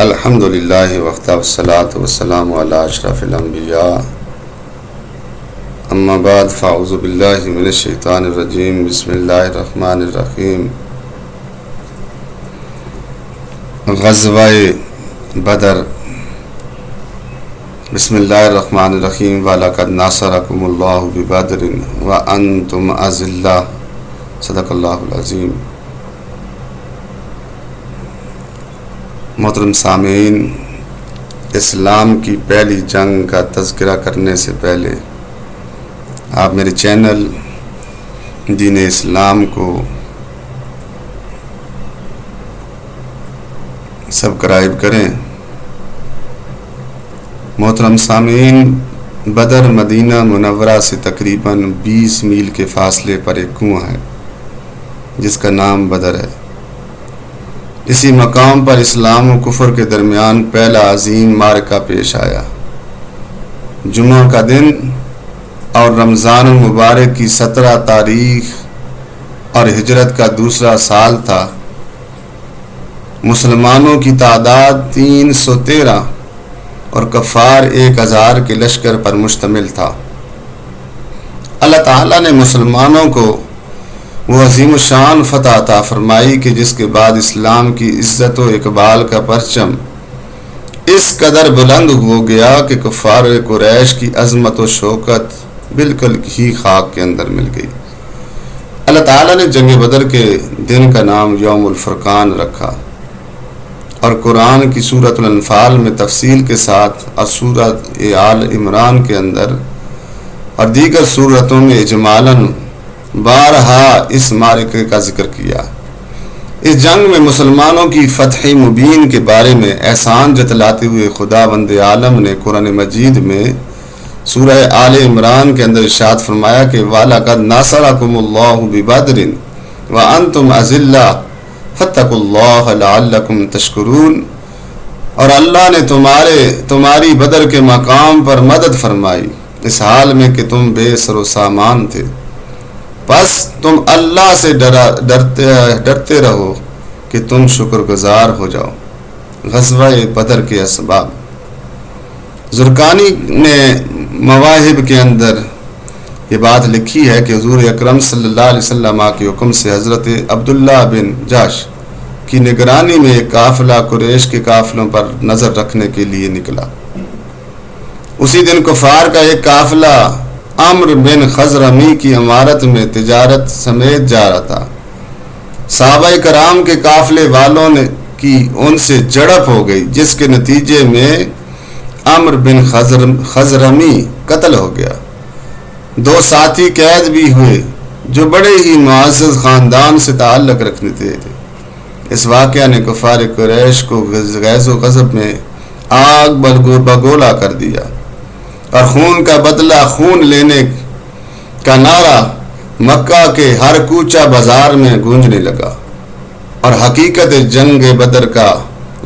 الحمد للہ وقت والصلاۃ والسلام علی اشرف الانبیاء اما بعد فاعوذ باللہ من الشیطان الرجیم بسم اللہ الرحمن الرحیم غزوہ بدر بسم اللہ الرحمن الرحیم وَلَقَدْ نَصَرَكُمُ اللَّهُ بِبَدْرٍ وَأَنْتُمْ أَذِلَّةٌ صدق اللہ العظیم۔ محترم سامعین، اسلام کی پہلی جنگ کا تذکرہ کرنے سے پہلے آپ میرے چینل دین اسلام کو سبسکرائب کریں۔ محترم سامعین، بدر مدینہ منورہ سے تقریباً 20 میل کے فاصلے پر ایک کنواں ہے جس کا نام بدر ہے۔ اسی مقام پر اسلام و کفر کے درمیان پہلا عظیم معرکہ پیش آیا۔ جمعہ کا دن اور رمضان المبارک کی 17 تاریخ اور ہجرت کا دوسرا سال تھا۔ مسلمانوں کی تعداد 313 اور کفار 1000 کے لشکر پر مشتمل تھا۔ اللہ تعالیٰ نے مسلمانوں کو وہ عظیم الشان فتح عطا فرمائی کہ جس کے بعد اسلام کی عزت و اقبال کا پرچم اس قدر بلند ہو گیا کہ کفار قریش کی عظمت و شوکت بالکل ہی خاک کے اندر مل گئی۔ اللہ تعالیٰ نے جنگ بدر کے دن کا نام یوم الفرقان رکھا اور قرآن کی سورۃ الانفال میں تفصیل کے ساتھ اور سورۃ آل عمران کے اندر اور دیگر سورتوں میں اجمالاً بارہا اس معرکے کا ذکر کیا۔ اس جنگ میں مسلمانوں کی فتح مبین کے بارے میں احسان جتلاتے ہوئے خداوند عالم نے قرآن مجید میں سورہ آل عمران کے اندر ارشاد فرمایا کہ وَلَقَدْ نَصَرَكُمُ اللَّهُ بِبَدْرٍ وَأَنْتُمْ أَذِلَّةٌ فَاتَّقُوا اللَّهَ لَعَلَّكُمْ تَشْكُرُونَ، اور اللہ نے تمہاری بدر کے مقام پر مدد فرمائی اس حال میں کہ تم بے سر و سامان تھے، بس تم اللہ سے ڈرتے رہو کہ تم شکر گزار ہو جاؤ۔ غزوہ بدر کے اسباب۔ زرقانی نے مواہب کے اندر یہ بات لکھی ہے کہ حضور اکرم صلی اللہ علیہ وسلم کے حکم سے حضرت عبداللہ بن جحش کی نگرانی میں ایک قافلہ قریش کے قافلوں پر نظر رکھنے کے لیے نکلا۔ اسی دن کفار کا ایک قافلہ عمرو بن خزرمی کی عمارت میں تجارت سمیت جا رہا تھا۔ صحابہ کرام کے قافلے والوں کی ان سے جھڑپ ہو گئی جس کے نتیجے میں عمرو بن خزرمی قتل ہو گیا۔ 2 ساتھی قید بھی ہوئے جو بڑے ہی معزز خاندان سے تعلق رکھتے تھے۔ اس واقعہ نے کفار قریش کو غیظ و غضب میں آگ بگولا کر دیا اور خون کا بدلہ خون لینے کا نعرہ مکہ کے ہر کوچہ بازار میں گونجنے لگا، اور حقیقت جنگ بدر کا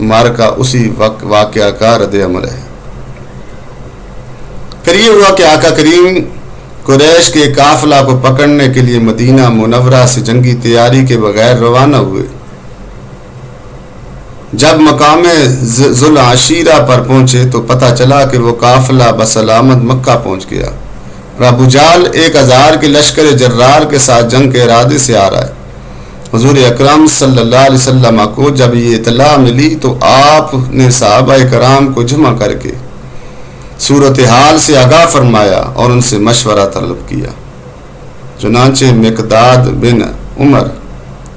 معرکہ اسی واقعہ کا رد عمل ہے۔ پھر یہ ہوا کہ آقا کریم قریش کے قافلہ کو پکڑنے کے لیے مدینہ منورہ سے جنگی تیاری کے بغیر روانہ ہوئے۔ جب مقام ذوالعشیرہ پر پہنچے تو پتہ چلا کہ وہ قافلہ بسلامت مکہ پہنچ گیا اور ابو جہل 1000 کے لشکر جرار کے ساتھ جنگ کے ارادے سے آ رہا ہے۔ حضور اکرم صلی اللہ علیہ وسلم کو جب یہ اطلاع ملی تو آپ نے صحابہ کرام کو جمع کر کے صورتحال سے آگاہ فرمایا اور ان سے مشورہ طلب کیا۔ چنانچہ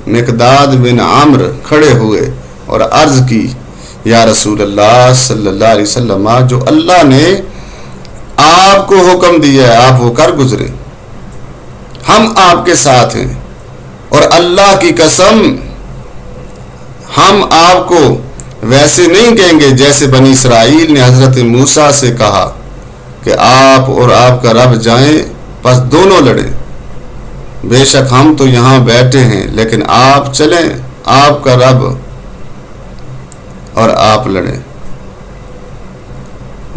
مقداد بن عمرو کھڑے ہوئے اور عرض کی، یا رسول اللہ صلی اللہ علیہ وسلم، جو اللہ نے آپ کو حکم دیا ہے آپ وہ کر گزرے، ہم آپ کے ساتھ ہیں، اور اللہ کی قسم ہم آپ کو ویسے نہیں کہیں گے جیسے بنی اسرائیل نے حضرت موسیٰ سے کہا کہ آپ اور آپ کا رب جائیں پس دونوں لڑیں۔ بے شک ہم تو یہاں بیٹھے ہیں لیکن آپ چلیں، آپ کا رب اور آپ لڑیں،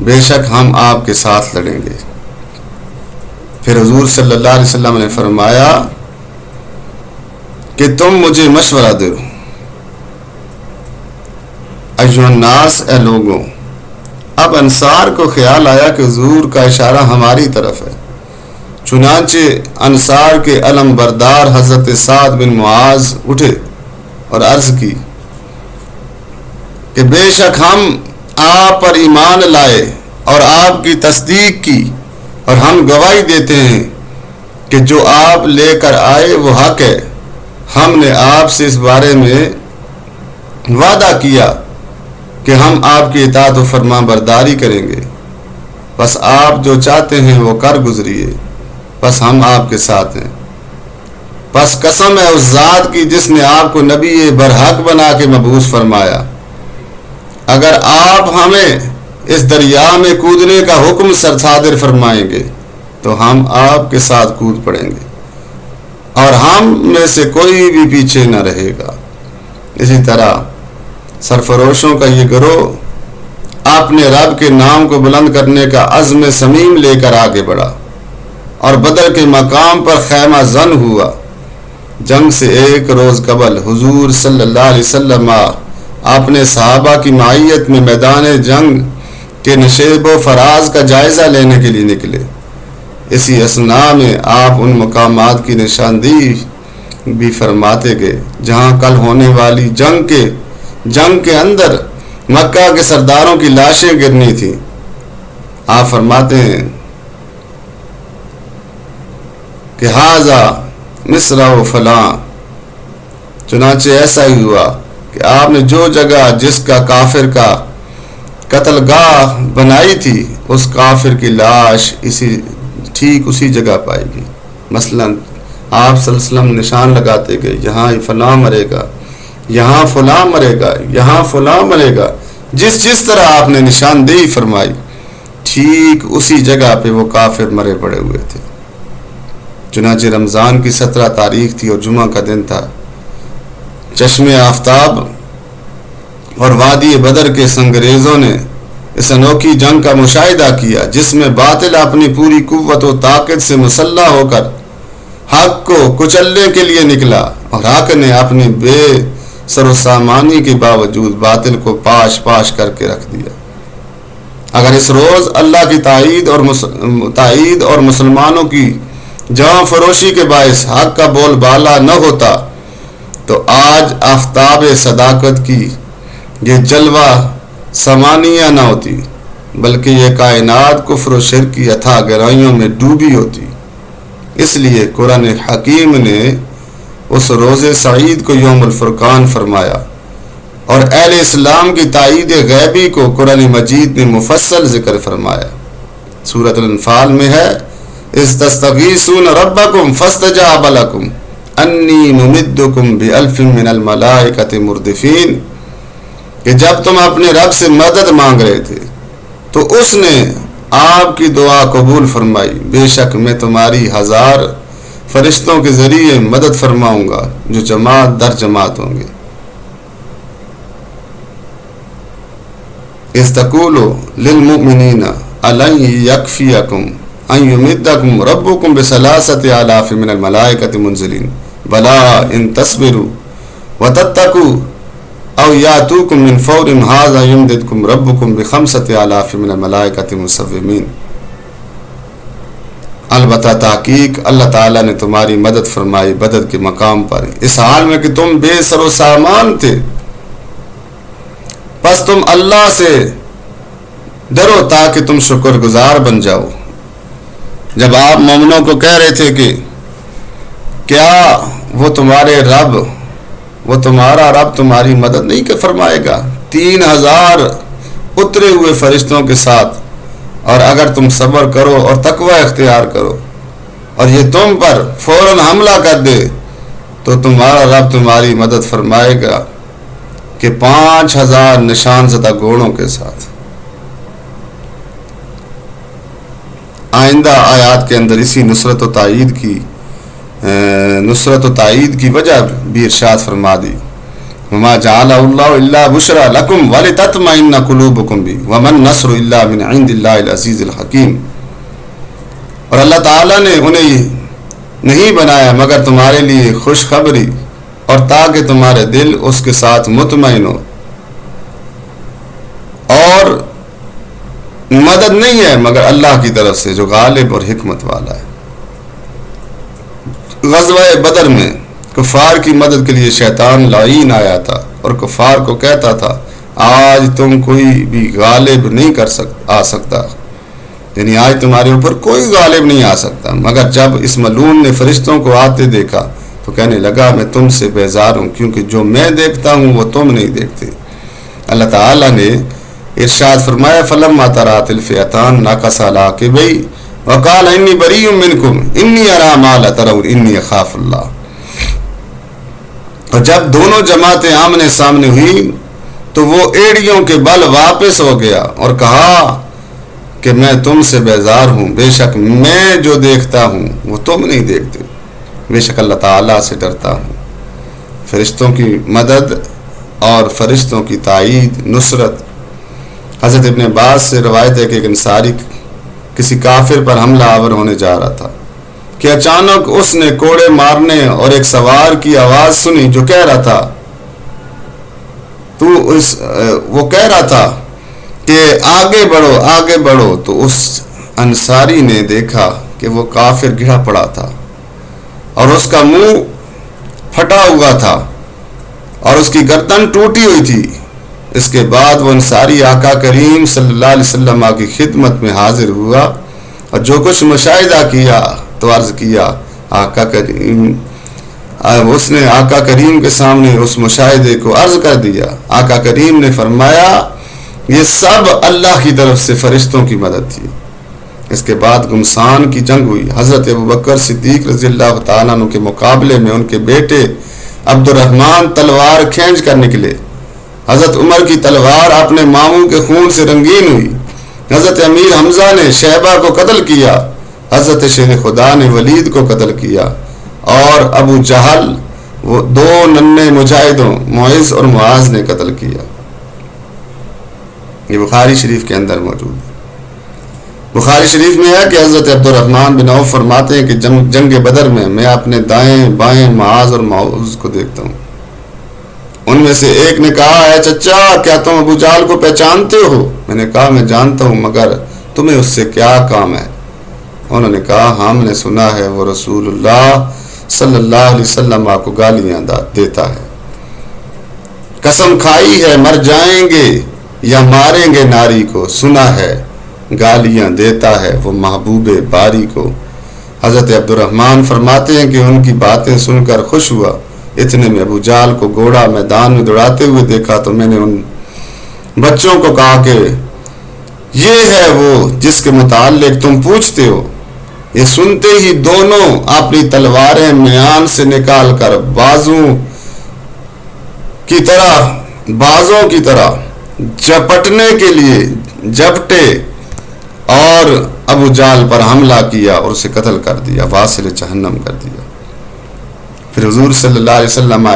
بے شک ہم آپ کے ساتھ لڑیں گے۔ پھر حضور صلی اللہ علیہ وسلم نے فرمایا کہ تم مجھے مشورہ دو، ایھا الناس، اے لوگوں۔ اب انصار کو خیال آیا کہ حضور کا اشارہ ہماری طرف ہے، چنانچہ انصار کے علم بردار حضرت سعد بن معاذ اٹھے اور عرض کی کہ بے شک ہم آپ پر ایمان لائے اور آپ کی تصدیق کی، اور ہم گواہی دیتے ہیں کہ جو آپ لے کر آئے وہ حق ہے۔ ہم نے آپ سے اس بارے میں وعدہ کیا کہ ہم آپ کی اطاعت و فرما برداری کریں گے، بس آپ جو چاہتے ہیں وہ کر گزریے، بس ہم آپ کے ساتھ ہیں۔ بس قسم ہے اس ذات کی جس نے آپ کو نبی برحق بنا کے مبعوث فرمایا، اگر آپ ہمیں اس دریا میں کودنے کا حکم صادر فرمائیں گے تو ہم آپ کے ساتھ کود پڑیں گے، اور ہم میں سے کوئی بھی پیچھے نہ رہے گا۔ اسی طرح سرفروشوں کا یہ گروہ اپنے رب کے نام کو بلند کرنے کا عزم صمیم لے کر آگے بڑھا اور بدر کے مقام پر خیمہ زن ہوا۔ جنگ سے ایک روز قبل حضور صلی اللہ علیہ وسلم اپنے صحابہ کی معیت میں میدان جنگ کے نشیب و فراز کا جائزہ لینے کے لیے نکلے۔ اسی اثناء میں آپ ان مقامات کی نشاندہی بھی فرماتے گئے جہاں کل ہونے والی جنگ کے اندر مکہ کے سرداروں کی لاشیں گرنی تھیں۔ آپ فرماتے ہیں کہ ھذا مصرع و فلاں، چنانچہ ایسا ہی ہوا کہ آپ نے جو جگہ جس کا کافر کا قتل گاہ بنائی تھی اس کافر کی لاش ٹھیک اسی جگہ پائے گی۔ مثلا آپ صلی اللہ علیہ وسلم نشان لگاتے گئے، یہاں فلاں مرے گا، یہاں فلاں مرے گا، یہاں فلاں مرے گا۔ جس طرح آپ نے نشاندہی فرمائی ٹھیک اسی جگہ پہ وہ کافر مرے پڑے ہوئے تھے۔ چنانچہ رمضان کی 17 تاریخ تھی اور جمعہ کا دن تھا۔ چشم آفتاب اور وادی بدر کے سنگریزوں نے اس انوکھی جنگ کا مشاہدہ کیا جس میں باطل اپنی پوری قوت و طاقت سے مسلح ہو کر حق کو کچلنے کے لیے نکلا، اور حق نے اپنی بے سر و سامانی کے باوجود باطل کو پاش کر کے رکھ دیا۔ اگر اس روز اللہ کی تائید اور مسلمانوں کی جواں فروشی کے باعث حق کا بول بالا نہ ہوتا تو آج آفتاب صداقت کی یہ جلوہ سمانیہ نہ ہوتی، بلکہ یہ کائنات کفر و شرک کی اتھاہ گہرائیوں میں ڈوبی ہوتی۔ اس لیے قرآن حکیم نے اس روز سعید کو یوم الفرقان فرمایا، اور اہل اسلام کی تائید غیبی کو قرآن مجید نے مفصل ذکر فرمایا۔ سورۃ الانفال میں ہے اذ تستغیثون ربکم فاستجاب لکم انی ممدکم بألف من الملائکۃ مردفین، کہ جب تم اپنے رب سے مدد مانگ رہے تھے تو اس نے آپ کی دعا قبول فرمائی، بے شک میں تمہاری 1000 فرشتوں کے ذریعے مدد فرماؤں گا جو جماعت در جماعت ہوں گے۔ اذ تقول للمؤمنین الن یکفیکم ان یمدکم ربکم ب3,000 من الملائکۃ منزلین بلا ان تصبروا وتتقوا او یاتوکم من فورہم ھذا یمددکم ربکم ب5,000 من الملائکۃ مسومین۔ البتہ تحقیق اللہ تعالیٰ نے تمہاری مدد فرمائی بدر کے مقام پر، اس حال میں کہ تم بے سر و سامان تھے، پس تم اللہ سے ڈرو تاکہ تم شکر گزار بن جاؤ۔ جب آپ مومنوں کو کہہ رہے تھے کہ کیا وہ تمہارا رب تمہاری مدد نہیں فرمائے گا 3,000 اترے ہوئے فرشتوں کے ساتھ، اور اگر تم صبر کرو اور تقوی اختیار کرو اور یہ تم پر فوراً حملہ کر دے تو تمہارا رب تمہاری مدد فرمائے گا کہ 5,000 نشان زدہ گھوڑوں کے ساتھ۔ آئندہ آیات کے اندر اسی نصرت و تائید کی وجہ بھی ارشاد فرما دی، وما جعل اللہ الا بشرا لکم ولتطمئن قلوبکم بھی وما النصر الا من عند اللہ العزیز الحکیم۔ اور اللہ تعالیٰ نے انہیں نہیں بنایا مگر تمہارے لیے خوشخبری اور تاکہ تمہارے دل اس کے ساتھ مطمئن ہو، مدد نہیں ہے مگر اللہ کی طرف سے جو غالب اور حکمت والا ہے۔ غزوہ بدر میں کفار کی مدد کے لیے شیطان لعین آیا تھا اور کفار کو کہتا تھا آج تم کوئی بھی غالب نہیں آ سکتا، یعنی آج تمہارے اوپر کوئی غالب نہیں آ سکتا۔ مگر جب اس ملعون نے فرشتوں کو آتے دیکھا تو کہنے لگا میں تم سے بیزار ہوں، کیونکہ جو میں دیکھتا ہوں وہ تم نہیں دیکھتے۔ اللہ تعالیٰ نے ارشاد فرمایا فلما ترات الفئتان نکص علی عقبیہ وقال انی بریء منکم انی اری ما لا ترون انی اخاف اللہ۔ اور جب دونوں جماعتیں آمنے سامنے ہوئی تو وہ ایڑیوں کے بل واپس ہو گیا اور کہا کہ میں تم سے بیزار ہوں، بے شک میں جو دیکھتا ہوں وہ تم نہیں دیکھتے، بے شک اللہ تعالیٰ سے ڈرتا ہوں۔ فرشتوں کی مدد اور فرشتوں کی تائید، نصرت۔ حضرت ابن عباس سے روایت ہے کہ ایک انصاری کسی کافر پر حملہ آور ہونے جا رہا تھا کہ اچانک اس نے کوڑے مارنے اور ایک سوار کی آواز سنی جو کہہ رہا تھا وہ کہہ رہا تھا کہ آگے بڑھو آگے بڑھو۔ تو اس انصاری نے دیکھا کہ وہ کافر گرا پڑا تھا اور اس کا منہ پھٹا ہوا تھا اور اس کی گردن ٹوٹی ہوئی تھی۔ اس کے بعد وہ انصاری آقا کریم صلی اللہ علیہ وسلم کی خدمت میں حاضر ہوا اور جو کچھ مشاہدہ کیا تو عرض کیا آقا کریم، اس نے آقا کریم کے سامنے اس مشاہدے کو عرض کر دیا۔ آقا کریم نے فرمایا یہ سب اللہ کی طرف سے فرشتوں کی مدد تھی۔ اس کے بعد گمسان کی جنگ ہوئی۔ حضرت ابوبکر صدیق رضی اللہ تعالیٰ عنہ کے مقابلے میں ان کے بیٹے عبد الرحمن تلوار کھینچ کر نکلے۔ حضرت عمر کی تلوار اپنے ماموں کے خون سے رنگین ہوئی۔ حضرت امیر حمزہ نے شیبہ کو قتل کیا، حضرت شیر خدا نے ولید کو قتل کیا، اور ابو جہل وہ دو ننھے مجاہدوں معز اور معاذ نے قتل کیا۔ یہ بخاری شریف کے اندر موجود ہے۔ بخاری شریف میں ہے کہ حضرت عبد الرحمن بن عوف فرماتے ہیں کہ جنگ بدر میں اپنے دائیں بائیں معاذ اور معوذ کو دیکھتا ہوں۔ ان میں سے ایک نے کہا اے چچا کیا تم ابو جہل کو پہچانتے ہو؟ میں نے کہا میں جانتا ہوں، مگر تمہیں اس سے کیا کام ہے؟ انہوں نے کہا ہم نے سنا ہے وہ رسول اللہ صلی اللہ علیہ وسلم آپ کو گالیاں دیتا ہے، قسم کھائی ہے مر جائیں گے یا ماریں گے ناری کو، سنا ہے گالیاں دیتا ہے وہ محبوب باری کو۔ حضرت عبد الرحمن فرماتے ہیں کہ ان کی باتیں سن کر خوش ہوا، اتنے میں ابو جہل کو گھوڑا میدان میں دوڑاتے ہوئے دیکھا تو میں نے ان بچوں کو کہا کہ یہ ہے وہ جس کے متعلق تم پوچھتے ہو۔ یہ سنتے ہی دونوں اپنی تلواریں میان سے نکال کر بازوں کی طرح جپٹنے کے لیے جپٹے اور ابو جہل پر حملہ کیا اور اسے قتل کر دیا، واصل جہنم کر دیا۔ پھر حضور صلی اللہ علیہ وسلم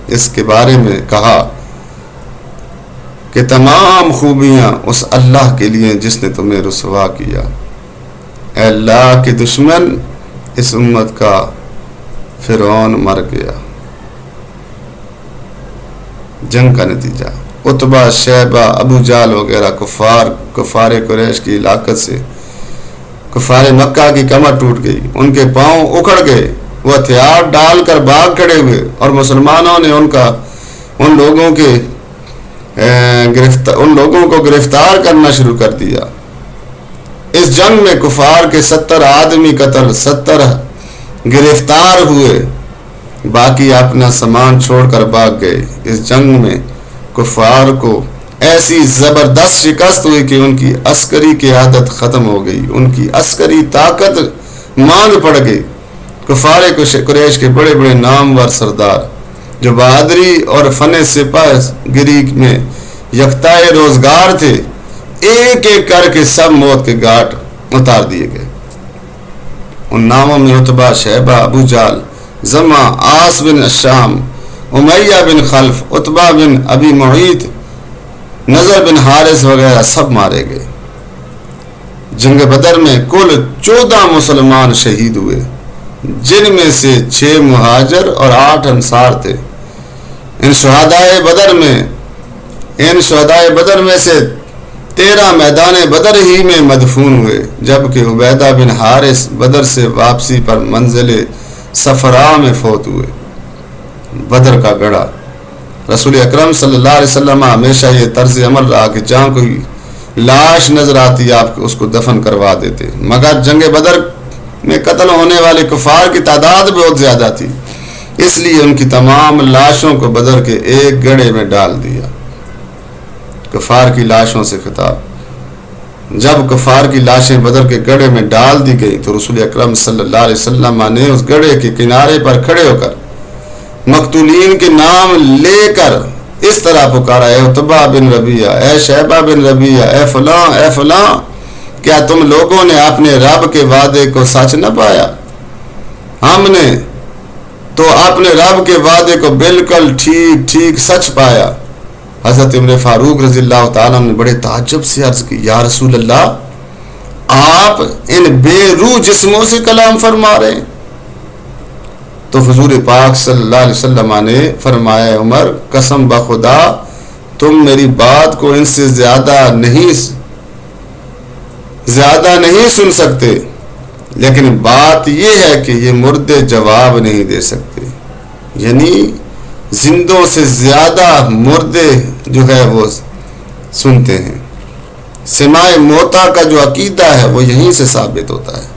اس کے بارے میں کہا کہ تمام خوبیاں اس اللہ کے لیے جس نے تمہیں رسوا کیا۔ اے اللہ کے دشمن، اس امت کا فرعون مر گیا۔ جنگ کا نتیجہ عتبہ، شیبہ، ابو جہل وغیرہ کفار قریش کی ہلاکت سے کفار مکہ کی کمر ٹوٹ گئی، ان کے پاؤں اکھڑ گئے، وہ ہتھیار ڈال کر بھاگ کھڑے ہوئے اور مسلمانوں نے ان لوگوں کو گرفتار کرنا شروع کر دیا۔ اس جنگ میں کفار کے 70 آدمی قتل، 70 گرفتار ہوئے، باقی اپنا سامان چھوڑ کر بھاگ گئے۔ اس جنگ میں کفار کو ایسی زبردست شکست ہوئی کہ ان کی عسکری قیادت ختم ہو گئی، ان کی عسکری طاقت ماند پڑ گئی۔ کفار قریش کے بڑے بڑے نامور سردار جو بہادری اور فن سپاہ گری میں یکتائے روزگار تھے، ایک ایک کر کے سب موت کے گھاٹ اتار دیے گئے۔ ان ناموں میں عتبہ، شیبہ، ابو جہل، زمع، عاص بن الشام، امیہ بن خلف، عتبہ بن ابی معیط، نضر بن حارث وغیرہ سب مارے گئے۔ جنگ بدر میں کل 14 مسلمان شہید ہوئے، جن میں سے 6 مہاجر اور 8 انصار تھے۔ ان شہدائے بدر میں سے 13 میدان بدر ہی میں مدفون ہوئے، جبکہ عبیدہ بن حارث بدر سے واپسی پر منزل صفرا میں فوت ہوئے۔ بدر کا گڑھا۔ رسول اکرم صلی اللہ علیہ وسلم ہمیشہ یہ طرز عمل رہا کہ جہاں کوئی لاش نظر آتی آپ اس کو دفن کروا دیتے، مگر جنگ بدر میں قتل ہونے والے کفار کی تعداد بہت زیادہ تھی، اس لیے ان کی تمام لاشوں کو بدر کے ایک گڑھے میں ڈال دیا۔ کفار کی لاشوں سے خطاب۔ جب کفار کی لاشیں بدر کے گڑھے میں ڈال دی گئی تو رسول اکرم صلی اللہ علیہ وسلم نے اس گڑھے کے کنارے پر کھڑے ہو کر مقتولین کے نام لے کر اس طرح پکارا، اے عتبہ بن ربیعہ، اے شیبہ بن ربیعہ، اے فلاں اے فلاں، کیا تم لوگوں نے اپنے رب کے وعدے کو سچ نہ پایا؟ ہم نے تو اپنے رب کے وعدے کو بالکل ٹھیک ٹھیک سچ پایا۔ حضرت عمر فاروق رضی اللہ تعالیٰ نے بڑے تعجب سے عرض کی، یا رسول اللہ، آپ ان بے روح جسموں سے کلام فرما رہے ہیں؟ تو حضور پاک صلی اللہ علیہ وسلم نے فرمایا، عمر، قسم بخدا تم میری بات کو ان سے زیادہ نہیں سن سکتے، لیکن بات یہ ہے کہ یہ مردے جواب نہیں دے سکتے، یعنی زندوں سے زیادہ مردے جو ہے وہ سنتے ہیں۔ سماع موتا کا جو عقیدہ ہے وہ یہیں سے ثابت ہوتا ہے۔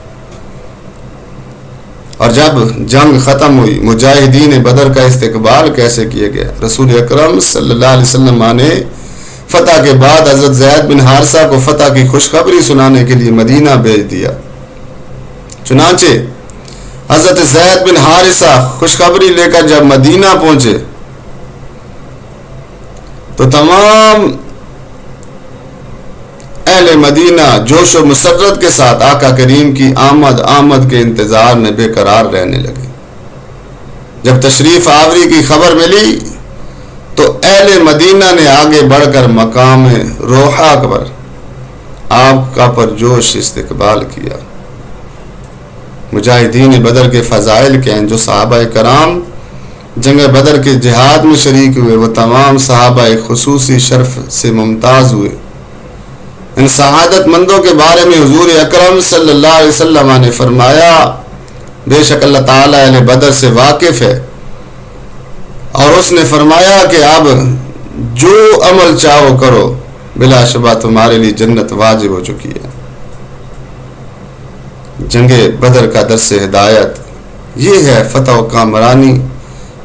اور جب جنگ ختم ہوئی، مجاہدین بدر کا استقبال کیسے کیا گیا؟ رسول اکرم صلی اللہ علیہ وسلم نے فتح کے بعد حضرت زید بن حارثہ کو فتح کی خوشخبری سنانے کے لیے مدینہ بھیج دیا۔ چنانچہ حضرت زید بن حارثہ خوشخبری لے کر جب مدینہ پہنچے تو تمام اہل مدینہ جوش و مسرت کے ساتھ آقا کریم کی آمد کے انتظار میں بے قرار رہنے لگے۔ جب تشریف آوری کی خبر ملی تو اہل مدینہ نے آگے بڑھ کر مقام روحا پر آپ کا پرجوش استقبال کیا۔ مجاہدین بدر کے فضائل کے ہیں، جو صحابہ کرام جنگ بدر کے جہاد میں شریک ہوئے وہ تمام صحابہ خصوصی شرف سے ممتاز ہوئے۔ ان سعادت مندوں کے بارے میں حضور اکرم صلی اللہ علیہ وسلم نے فرمایا، بے شک اللہ تعالیٰ اہل بدر سے واقف ہے، اور اس نے فرمایا کہ اب جو عمل چاہو کرو، بلا شبہ تمہارے لیے جنت واجب ہو چکی ہے۔ جنگ بدر کا درس ہدایت یہ ہے، فتح و کامرانی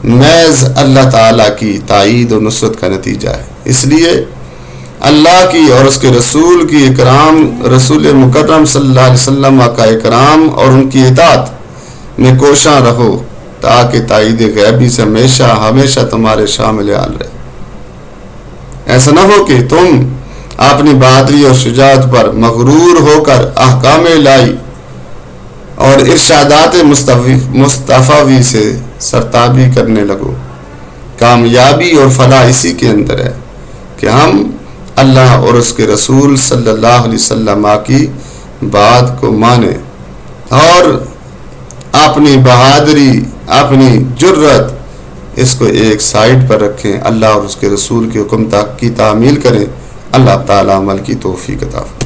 محض اللہ تعالیٰ کی تائید و نصرت کا نتیجہ ہے۔ اس لیے اللہ کی اور اس کے رسول کی اکرام، رسول مکرم صلی اللہ علیہ وسلم کا اکرام اور ان کی اطاعت میں کوشاں رہو، تاکہ تائید غیبی سے ہمیشہ تمہارے شامل حال رہے۔ ایسا نہ ہو کہ تم اپنی بہادری اور شجاعت پر مغرور ہو کر احکام الہی اور ارشادات مصطفی سے سرتابی کرنے لگو۔ کامیابی اور فلاح اسی کے اندر ہے کہ ہم اللہ اور اس کے رسول صلی اللہ علیہ وسلم کی بات کو مانیں اور اپنی بہادری، اپنی جرت اس کو ایک سائڈ پر رکھیں، اللہ اور اس کے رسول کے حکم کی تعمیل کریں۔ اللہ تعالیٰ عمل کی توفیق عطا فرمائے۔